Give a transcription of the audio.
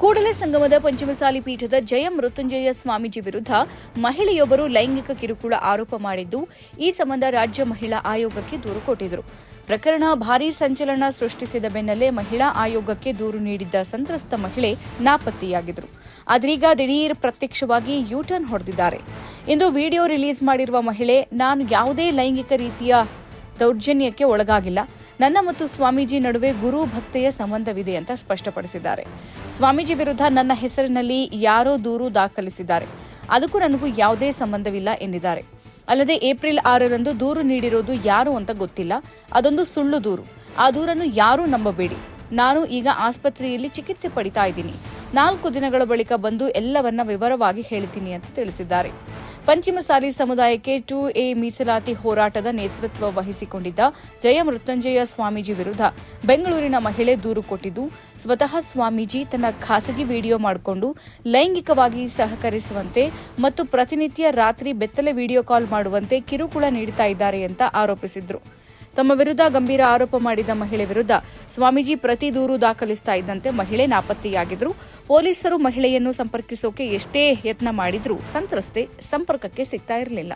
ಕೂಡಲೇ ಸಂಗಮದ ಪಂಚಮಸಾಲಿ ಪೀಠದ ಜಯ ಮೃತ್ಯುಂಜಯ ಸ್ವಾಮೀಜಿ ವಿರುದ್ಧ ಮಹಿಳೆಯೊಬ್ಬರು ಲೈಂಗಿಕ ಕಿರುಕುಳ ಆರೋಪ ಮಾಡಿದ್ದು, ಈ ಸಂಬಂಧ ರಾಜ್ಯ ಮಹಿಳಾ ಆಯೋಗಕ್ಕೆ ದೂರು ಕೊಟ್ಟಿದ್ದರು. ಪ್ರಕರಣ ಭಾರೀ ಸಂಚಲನ ಸೃಷ್ಟಿಸಿದ ಬೆನ್ನಲ್ಲೇ ಮಹಿಳಾ ಆಯೋಗಕ್ಕೆ ದೂರು ನೀಡಿದ್ದ ಸಂತ್ರಸ್ತ ಮಹಿಳೆ ನಾಪತ್ತೆಯಾಗಿದ್ದರು. ಆದ್ರೀಗ ದಿಢೀರ್ ಪ್ರತ್ಯಕ್ಷವಾಗಿ ಯೂಟರ್ನ್ ಹೊಡೆದಿದ್ದಾರೆ. ಇಂದು ವಿಡಿಯೋ ರಿಲೀಸ್ ಮಾಡಿರುವ ಮಹಿಳೆ, ನಾನು ಯಾವುದೇ ಲೈಂಗಿಕ ರೀತಿಯ ದೌರ್ಜನ್ಯಕ್ಕೆ ಒಳಗಾಗಿಲ್ಲ. ನನ್ನ ಮತ್ತು ಸ್ವಾಮೀಜಿ ನಡುವೆ ಗುರು ಭಕ್ತೆಯ ಸಂಬಂಧವಿದೆ ಅಂತ ಸ್ಪಷ್ಟಪಡಿಸಿದ್ದಾರೆ. ಸ್ವಾಮೀಜಿ ವಿರುದ್ಧ ನನ್ನ ಹೆಸರಿನಲ್ಲಿ ಯಾರೋ ದೂರು ದಾಖಲಿಸಿದ್ದಾರೆ. ಅದಕ್ಕೂ ನನಗೂ ಯಾವುದೇ ಸಂಬಂಧವಿಲ್ಲ ಎಂದಿದ್ದಾರೆ. ಅಲ್ಲದೆ ಏಪ್ರಿಲ್ 6ರಂದು ದೂರು ನೀಡಿರೋದು ಯಾರು ಅಂತ ಗೊತ್ತಿಲ್ಲ. ಅದೊಂದು ಸುಳ್ಳು ದೂರು. ಆ ದೂರನ್ನು ಯಾರೂ ನಂಬಬೇಡಿ. ನಾನು ಈಗ ಆಸ್ಪತ್ರೆಯಲ್ಲಿ ಚಿಕಿತ್ಸೆ ಪಡಿತಾ ಇದ್ದೀನಿ. 4 ದಿನಗಳ ಬಳಿಕ ಬಂದು ಎಲ್ಲವನ್ನ ವಿವರವಾಗಿ ಹೇಳ್ತೀನಿ ಅಂತ ತಿಳಿಸಿದ್ದಾರೆ. ಪಂಚಮಸಾಲಿ ಸಮುದಾಯಕ್ಕೆ 2A ಮೀಸಲಾತಿ ಹೋರಾಟದ ನೇತೃತ್ವ ವಹಿಸಿಕೊಂಡಿದ್ದ ಜಯ ಮೃತ್ಯುಂಜಯ ಸ್ವಾಮೀಜಿ ವಿರುದ್ಧ ಬೆಂಗಳೂರಿನ ಮಹಿಳೆ ದೂರು ಕೊಟ್ಟಿದ್ದು, ಸ್ವತಃ ಸ್ವಾಮೀಜಿ ತನ್ನ ಖಾಸಗಿ ವಿಡಿಯೋ ಮಾಡಿಕೊಂಡು ಲೈಂಗಿಕವಾಗಿ ಸಹಕರಿಸುವಂತೆ ಮತ್ತು ಪ್ರತಿನಿತ್ಯ ರಾತ್ರಿ ಬೆತ್ತಲೆ ವಿಡಿಯೋ ಕಾಲ್ ಮಾಡುವಂತೆ ಕಿರುಕುಳ ನೀಡುತ್ತಾ ಇದ್ದಾರೆ ಅಂತ ಆರೋಪಿಸಿದ್ರು. ತಮ್ಮ ವಿರುದ್ಧ ಗಂಭೀರ ಆರೋಪ ಮಾಡಿದ ಮಹಿಳೆ ವಿರುದ್ಧ ಸ್ವಾಮೀಜಿ ಪ್ರತಿ ದೂರು ದಾಖಲಿಸ್ತಾ ಇದ್ದಂತೆ ಮಹಿಳೆ ನಾಪತ್ತೆಯಾಗಿದ್ರು. ಪೊಲೀಸರು ಮಹಿಳೆಯನ್ನು ಸಂಪರ್ಕಿಸೋಕೆ ಎಷ್ಟೇ ಯತ್ನ ಮಾಡಿದ್ರೂ ಸಂತ್ರಸ್ತೆ ಸಂಪರ್ಕಕ್ಕೆ ಸಿಗ್ತಾ ಇರಲಿಲ್ಲ.